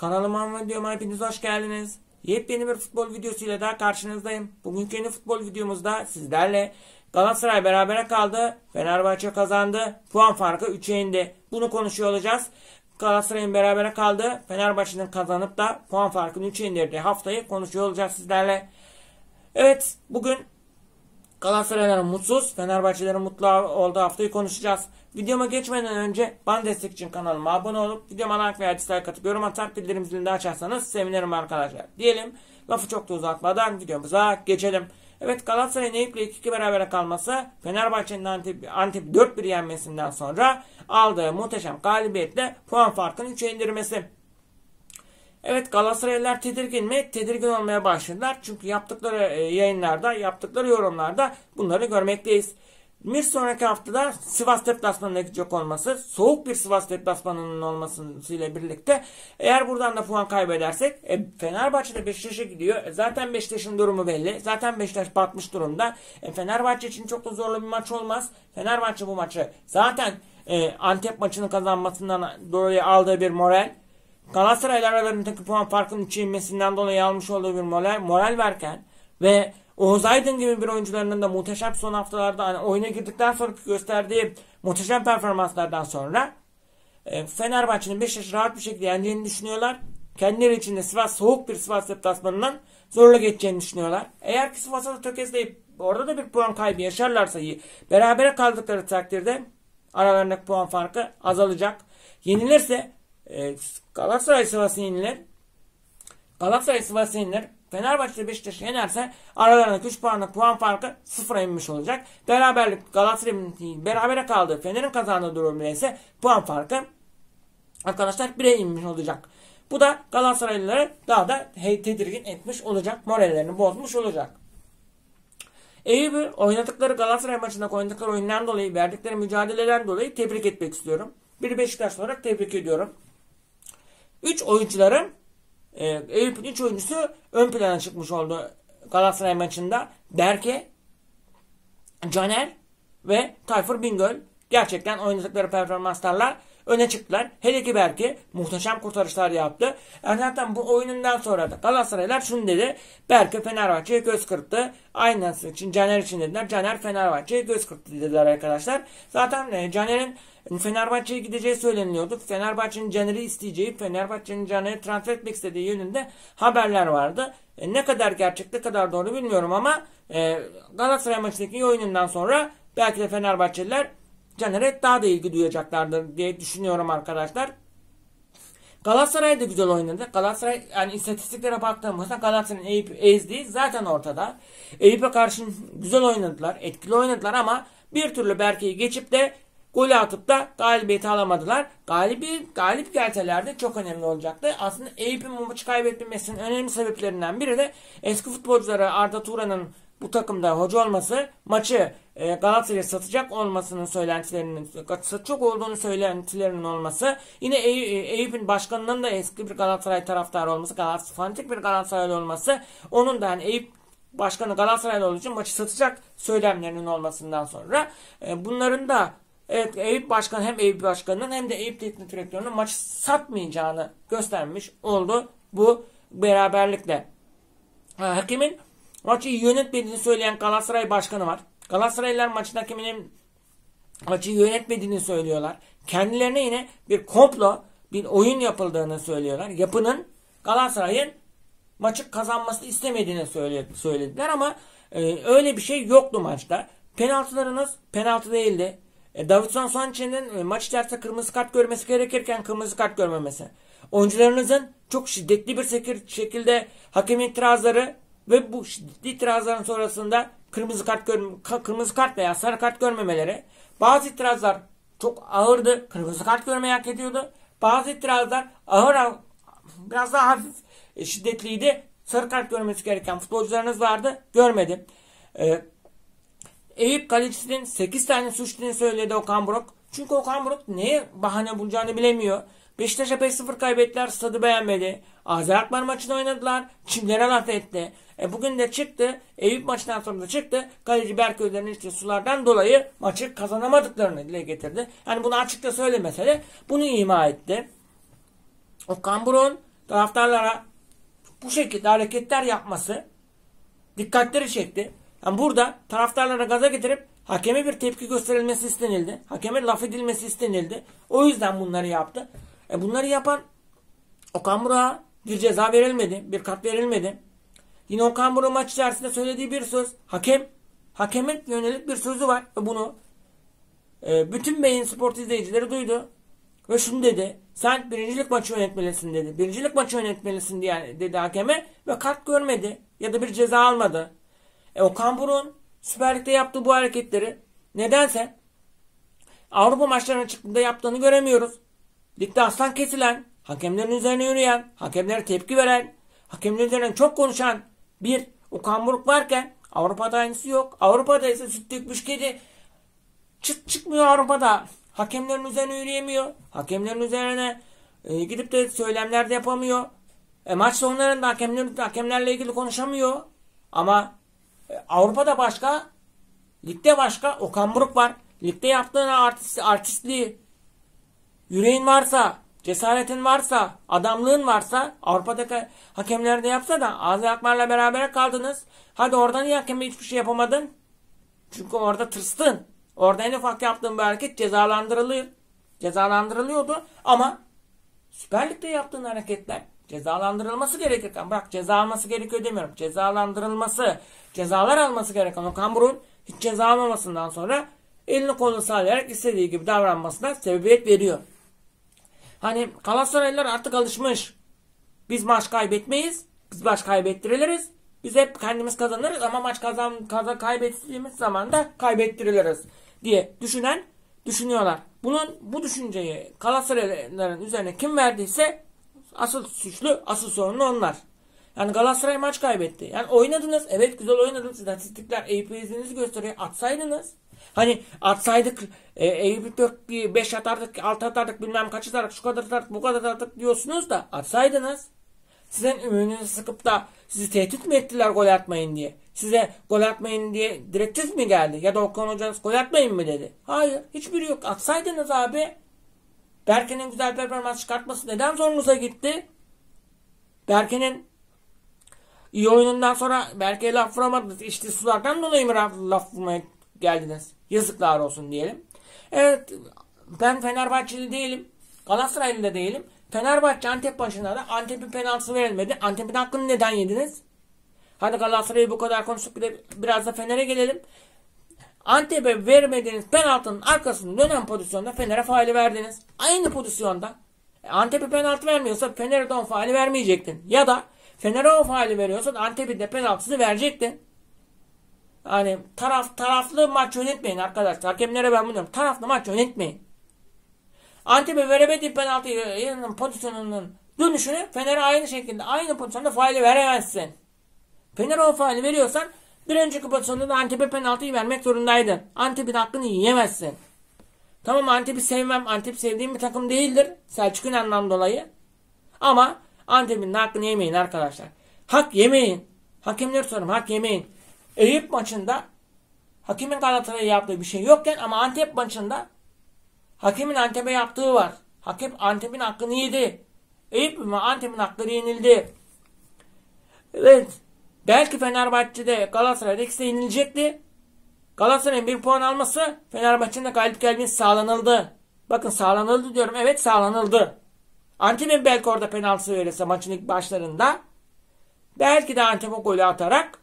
Kanalıma ve videoma hepiniz hoş geldiniz. Yepyeni bir futbol videosuyla daha karşınızdayım. Bugünkü yeni futbol videomuzda sizlerle Galatasaray berabere kaldı, Fenerbahçe kazandı, puan farkı 3'e indi. Bunu konuşuyor olacağız. Galatasaray'ın berabere kaldı, Fenerbahçe'nin kazanıp da puan farkını 3'e indirdiği haftayı konuşuyor olacağız sizlerle. Evet, bugün Galatasaray'ların mutsuz, Fenerbahçelerin mutlu olduğu haftayı konuşacağız. Videoma geçmeden önce bana destek için kanalıma abone olup videoma like veya dislike atıp yorum atar bildirim zilini de açarsanız sevinirim arkadaşlar. Diyelim, lafı çok da uzatmadan videomuza geçelim. Evet, Galatasaray'ın Eyüp'le 2-2 berabere kalması, Fenerbahçe'nin Antep'i 4-1 yenmesinden sonra aldığı muhteşem galibiyetle puan farkını 3'e indirmesi. Evet, Galatasaraylılar tedirgin mi? Tedirgin olmaya başladılar. Çünkü yaptıkları yayınlarda, yaptıkları yorumlarda bunları görmekteyiz. Bir sonraki haftada Sivas deplasmanına gidecek olması, soğuk bir Sivas deplasmanının olmasıyla birlikte eğer buradan da puan kaybedersek Fenerbahçe de Beşiktaş'a gidiyor. Zaten Beşiktaş'ın durumu belli. Zaten Beşiktaş batmış durumda. Fenerbahçe için çok da zorlu bir maç olmaz. Fenerbahçe bu maçı zaten Antep maçını kazanmasından dolayı aldığı bir moral, Galatasaray aralarındaki puan farkının 3'e inmesinden dolayı almış olduğu bir moral verken ve Oğuz Aydın gibi bir oyuncularının da muhteşem son haftalarda oyuna girdikten sonra gösterdiği muhteşem performanslardan sonra Fenerbahçe'nin Beşiktaş'ı rahat bir şekilde yeneceğini düşünüyorlar. Kendileri için de soğuk bir Sivas deplasmanından zorla geçeceğini düşünüyorlar. Eğer ki Sivas'a da tökezleyip orada da bir puan kaybı yaşarlarsa berabere kaldıkları takdirde aralarındaki puan farkı azalacak. Yenilirse Galatasaray Sivas'ı yenilir. Galatasaray Sivas'ı yenilir. Fenerbahçe Beşiktaş'ı yenerse aralarındaki 3 puanlık puan farkı sıfıra inmiş olacak. Beraberlik Galatasaray'ın berabere kaldığı, Fener'in kazandığı durumda ise puan farkı arkadaşlar 1'e inmiş olacak. Bu da Galatasaraylıları daha da tedirgin etmiş olacak. Morallerini bozmuş olacak. Eyüp'ü oynadıkları Galatasaray maçında oynadıkları oyundan dolayı, verdikleri mücadeleden dolayı tebrik etmek istiyorum. Bir Beşiktaş olarak tebrik ediyorum. 3 oyuncuların Eyüp'ün 3 oyuncusu ön plana çıkmış oldu Galatasaray maçında. Berke, Caner ve Tayfur Bingöl gerçekten oynadıkları performanslarla öne çıktılar. Hele ki Berke muhteşem kurtarışlar yaptı. Zaten bu oyunundan sonra da Galatasaraylar şunu dedi: Berke Fenerbahçe'ye göz kırptı. Aynısı için Caner için dediler. Caner Fenerbahçe'ye göz kırptı dediler arkadaşlar. Zaten Caner'in Fenerbahçe'ye gideceği söyleniliyordu. Fenerbahçe'nin Caner'i isteyeceği, Fenerbahçe'nin Caner'i transfer etmek istediği yönünde haberler vardı. Ne kadar gerçek, ne kadar doğru bilmiyorum ama Galatasaray maçındaki iyi oyunundan sonra belki de Fenerbahçeliler Caner'e daha da ilgi duyacaklardır diye düşünüyorum arkadaşlar. Galatasaray da güzel oynadı. Galatasaray, yani istatistiklere baktığımızda Galatasaray'ın Eyüp'ü ezdiği zaten ortada. Eyüp'e karşı güzel oynadılar, etkili oynadılar ama bir türlü Berke'yi geçip de golü atıp da galibiyeti alamadılar. Galip gelselerdi çok önemli olacaktı. Aslında Eyüp'ün bu maçı kaybetmemesinin önemli sebeplerinden biri de eski futbolcuları Arda Turan'ın bu takımda hoca olması, maçı Galatasaray'a satacak olmasının satacak olduğunu söylentilerinin olması, yine Eyüp'ün başkanının da eski bir Galatasaray taraftarı olması, fanatik bir Galatasaraylı olması, onun da yani Eyüp başkanı Galatasaraylı olduğu için maçı satacak söylemlerinin olmasından sonra bunların da evet, Eyüp Başkanı hem Eyüp Başkanı'nın hem de Eyüp Teknik Direktörü'nün maçı satmayacağını göstermiş oldu bu beraberlikle. Hakemin maçı yönetmediğini söyleyen Galatasaray Başkanı var. Galatasaraylılar maçın hakeminin maçı yönetmediğini söylüyorlar. Kendilerine yine bir komplo, bir oyun yapıldığını söylüyorlar. Yapının Galatasaray'ın maçı kazanmasını istemediğini söylediler ama öyle bir şey yoktu maçta. Penaltılarınız penaltı değildi. Davinson Sanchez'in maç içerisinde kırmızı kart görmesi gerekirken kırmızı kart görmemesi. Oyuncularınızın çok şiddetli bir şekilde hakemin itirazları ve bu şiddetli itirazların sonrasında kırmızı kart veya sarı kart görmemeleri. Bazı itirazlar çok ağırdı. Kırmızı kart görmeyi hak ediyordu. Bazı itirazlar biraz daha hafif şiddetliydi. Sarı kart görmesi gereken futbolcularınız vardı. Görmedi. Eyüp kalecisinin 8 tane suçluğunu söyledi Okan Buruk. Çünkü Okan Buruk neye bahane bulacağını bilemiyor. Beşiktaş'a 5-0 kaybettiler. Stadı beğenmedi. Azer Akbar maçını oynadılar. Çimlere laf etti. Bugün de çıktı. Eyüp maçından sonra da çıktı. Kaleci Berköy'lerin işte sulardan dolayı maçı kazanamadıklarını dile getirdi. Yani bunu açıkça söylemese de bunu ima etti. Okan Buruk'un taraftarlara bu şekilde hareketler yapması dikkatleri çekti. Yani burada taraftarlara gaza getirip hakeme bir tepki gösterilmesi istenildi. Hakeme laf edilmesi istenildi. O yüzden bunları yaptı. Bunları yapan Okan Buruk'a bir ceza verilmedi. Bir kart verilmedi. Yine Okan Buruk maç içerisinde söylediği bir söz. Hakeme yönelik bir sözü var. Ve bunu bütün beyin spor izleyicileri duydu. Ve şunu dedi. Sen birincilik maçı yönetmelisin dedi. Birincilik maçı yönetmelisin diye dedi hakeme. Ve kart görmedi. Ya da bir ceza almadı. Okan Buruk'un Süper Lig'de yaptığı bu hareketleri nedense Avrupa maçlarına çıktığında yaptığını göremiyoruz. Ligde aslan kesilen, hakemlerin üzerine yürüyen, hakemlere tepki veren, hakemlerin üzerine çok konuşan bir Okan Buruk varken Avrupa'da aynısı yok. Avrupa'da ise süt dökmüş kedi çıkmıyor Avrupa'da. Hakemlerin üzerine yürüyemiyor. Hakemlerin üzerine gidip de söylemler de yapamıyor. Maç sonlarında hakemlerle ilgili konuşamıyor. Ama Avrupa'da başka, ligde başka Okan Buruk var. Ligde yaptığın artistliği, yüreğin varsa, cesaretin varsa, adamlığın varsa Avrupa'daki hakemler de yapsa da Azi Akmar'la beraber kaldınız. Hadi oradan niye hakeme hiçbir şey yapamadın? Çünkü orada tırstın. Orada en ufak yaptığın bir hareket cezalandırılıyordu. Ama Süper Lig'de yaptığın hareketler cezalandırılması gerekirken, bırak ceza alması gerekiyor demiyorum. Cezalar alması gereken Okan Buruk'un hiç ceza almamasından sonra elini kolunu sallayarak istediği gibi davranmasına sebebiyet veriyor. Hani Galatasaraylılar artık alışmış. Biz maç kaybetmeyiz. Biz maç kaybettiriliriz. Biz hep kendimiz kazanırız ama maç kaybettiğimiz zaman da kaybettiriliriz diye düşünüyorlar. Bu düşünceyi Galatasaraylıların üzerine kim verdiyse asıl suçlu, asıl sorumlu onlar. Yani Galatasaray maç kaybetti. Yani oynadınız. Evet güzel oynadınız. İstatistikler Eyüp'ü izlediğinizi gösteriyor. Atsaydınız. Hani atsaydık Eyüp'ü 5 atardık, 6 atardık, bilmem kaç atardık, şu kadar atardık, bu kadar atardık diyorsunuz da atsaydınız. Sizin ümününüzü sıkıp da sizi tehdit mi ettiler gol atmayın diye? Size gol atmayın diye direktif mi geldi? Ya da Okan hocanız gol atmayın mı dedi? Hayır. Hiçbiri yok. Atsaydınız abi. Berke'nin güzel performans çıkartması neden zorunuza gitti? Berke'nin iyi oyunundan sonra Berke'ye laf vuramadınız. İşte sulardan dolayı mı laf vurmaya geldiniz? Yazıklar olsun diyelim. Evet, ben Fenerbahçeli değilim. Galatasaraylı da değilim. Fenerbahçe Antep maçında da Antep'in penaltısı verilmedi. Antep'in hakkını neden yediniz? Hadi Galatasaray'ı bu kadar konuştuk, biraz da Fener'e gelelim. Antep'e vermediğiniz penaltının arkasında dönen pozisyonda Fener'e faali verdiniz. Aynı pozisyonda. Antep'e penaltı vermiyorsa Fener'e de o faali vermeyecektin. Ya da Fener'e o faali veriyorsa Antep'in de penaltısını verecektin. Yani taraflı maç yönetmeyin arkadaşlar. Hakemlere ben bunu diyorum. Taraflı maç yönetmeyin. Antep'e veremediği penaltı pozisyonunun dönüşünü Fener'e aynı şekilde aynı pozisyonda faali veremezsin. Fener'e o faali veriyorsan bir önceki pozisyonda da Antep'e penaltıyı vermek zorundaydın. Antep'in hakkını yiyemezsin. Tamam, Antep'i sevmem. Antep sevdiğim bir takım değildir. Selçuk İnan'dan dolayı. Ama Antep'in hakkını yemeyin arkadaşlar. Hak yemeyin. Hakemler sorun, hak yemeyin. Eyüp maçında hakemin Galatasaray'a yaptığı bir şey yokken ama Antep maçında hakemin Antep'e yaptığı var. Hakem Antep'in hakkını yedi. Eyüp ve Antep'in hakları yenildi. Evet. Belki Fenerbahçe'de Galatasaray'da ikisi de yenilecekti. Galatasaray'ın bir puan alması Fenerbahçe'nin de galip gelmesi sağlanıldı. Bakın sağlanıldı diyorum. Evet, sağlanıldı. Antep'in belki orada penaltısı verirse maçın ilk başlarında belki de Antep o golü atarak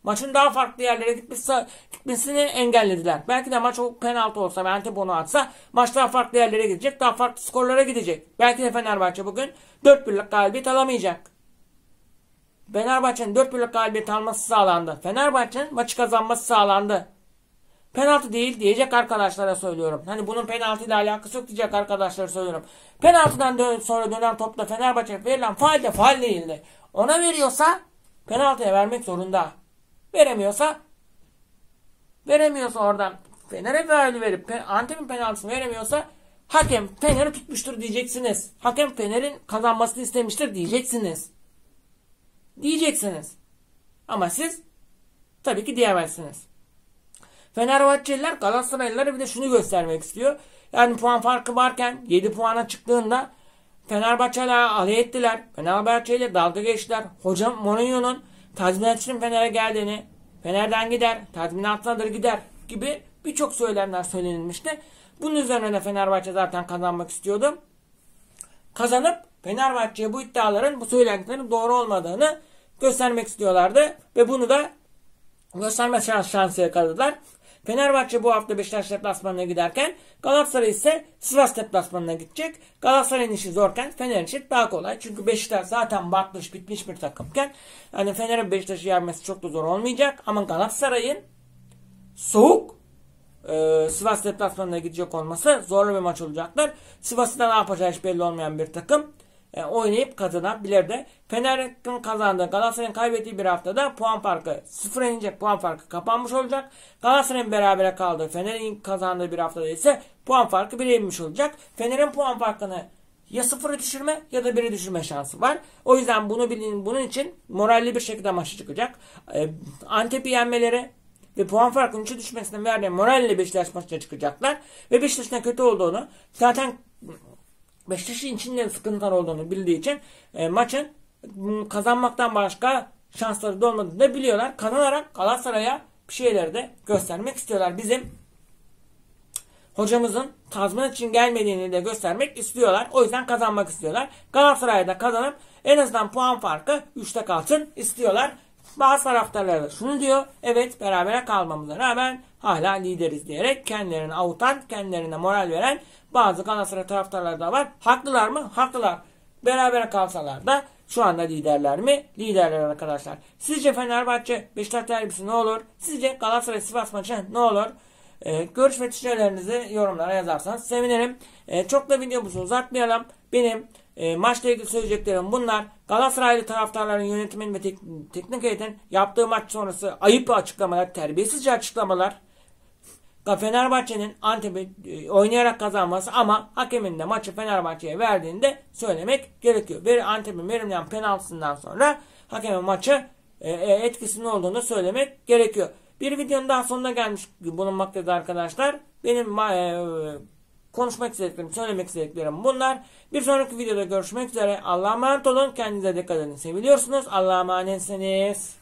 maçın daha farklı yerlere gitmesini engellediler. Belki de maç o penaltı olsa ve Antep onu atsa maç daha farklı yerlere gidecek. Daha farklı skorlara gidecek. Belki de Fenerbahçe bugün 4-1'lik galibiyet alamayacak. Fenerbahçe'nin 4-1'lik galibiyet alması sağlandı. Fenerbahçe'nin maçı kazanması sağlandı. Penaltı değil diyecek arkadaşlara söylüyorum. Hani bunun penaltıyla alakası yok diyecek arkadaşlara söylüyorum. Penaltıdan sonra dönen topla Fenerbahçe'ye verilen faal de faal değildi. Ona veriyorsa penaltıya vermek zorunda. Veremiyorsa oradan Fener'e faali verip Antep'in penaltısını veremiyorsa hakem Fener'i tutmuştur diyeceksiniz. Hakem Fener'in kazanmasını istemiştir diyeceksiniz. Ama siz tabii ki diyemezsiniz. Fenerbahçeliler Galatasaraylılara bir de şunu göstermek istiyor. Yani puan farkı varken 7 puana çıktığında Fenerbahçe'yle alay ettiler. Fenerbahçe ile dalga geçtiler. Hocam Mourinho'nun tazminat için Fener'e geldiğini, Fener'den gider, tazminatlıdır gider gibi birçok söylemler söylenilmişti. Bunun üzerine de Fenerbahçe zaten kazanmak istiyordu. Kazanıp Fenerbahçe'ye bu iddiaların, bu söylentilerin doğru olmadığını göstermek istiyorlardı. Ve bunu da gösterme şansı yakaladılar. Fenerbahçe bu hafta Beşiktaş deplasmanına giderken Galatasaray ise Sivas deplasmanına gidecek. Galatasaray'ın işi zorken Fener'in işi daha kolay. Çünkü Beşiktaş zaten batmış bitmiş bir takımken hani Fener'in Beşiktaş'ı yenmesi çok da zor olmayacak. Ama Galatasaray'ın soğuk Sivas deplasmanına gidecek olması zorlu bir maç olacaktır. Sivas'ta ne yapacağı hiç belli olmayan bir takım. Oynayıp kazanabilir de. Fener'in kazandığı, Galatasaray'ın kaybettiği bir haftada puan farkı sıfıra inecek, puan farkı kapanmış olacak. Galatasaray'ın berabere kaldığı, Fener'in kazandığı bir haftada ise puan farkı 1'e inmiş olacak. Fener'in puan farkını ya sıfıra düşürme ya da 1'e düşürme şansı var. O yüzden bunu bilin, bunun için moralli bir şekilde maça çıkacak. Antep'i yenmeleri ve puan farkının 3'e düşmesinden verdiği moralle Beşiktaş maçına çıkacaklar. Ve Beşiktaş'ın kötü olduğunu, zaten Beşiktaş'ın içinde sıkıntılar olduğunu bildiği için maçın kazanmaktan başka şansları da olmadığını da biliyorlar. Kazanarak Galatasaray'a bir şeyleri de göstermek istiyorlar. Bizim hocamızın tazminat için gelmediğini de göstermek istiyorlar. O yüzden kazanmak istiyorlar. Galatasaray'da kazanıp en azından puan farkı 3'te kalsın istiyorlar. Bazı taraftarlar da şunu diyor. Evet, berabere kalmamıza rağmen hala lideriz diyerek kendilerini avutan, kendilerine moral veren bazı Galatasaray taraftarları da var. Haklılar mı? Haklılar. Berabere kalsalar da şu anda liderler mi? Liderler arkadaşlar. Sizce Fenerbahçe Beşiktaş derbisi ne olur? Sizce Galatasaray Sivas maçı ne olur? Görüş ve düşüncelerinizi yorumlara yazarsanız sevinirim. Çok da videomuzu uzatmayalım. Benim maçla ilgili söyleyeceklerim bunlar. Galatasaraylı taraftarların, yönetimin ve teknik heyetin yaptığı maç sonrası ayıp açıklamalar, terbiyesizce açıklamalar. Fenerbahçe'nin Antep'i oynayarak kazanması ama hakemin de maçı Fenerbahçe'ye verdiğinde söylemek gerekiyor. Antep'in verilmeyen penaltısından sonra hakemin maçı etkisinin olduğunu söylemek gerekiyor. Bir videonun daha sonuna gelmiş bulunmaktadır arkadaşlar. Benim konuşmak istediklerim, söylemek istediklerim bunlar. Bir sonraki videoda görüşmek üzere. Allah'a emanet olun. Kendinize dikkat edin. Seviliyorsunuz. Allah'a emanetsiniz.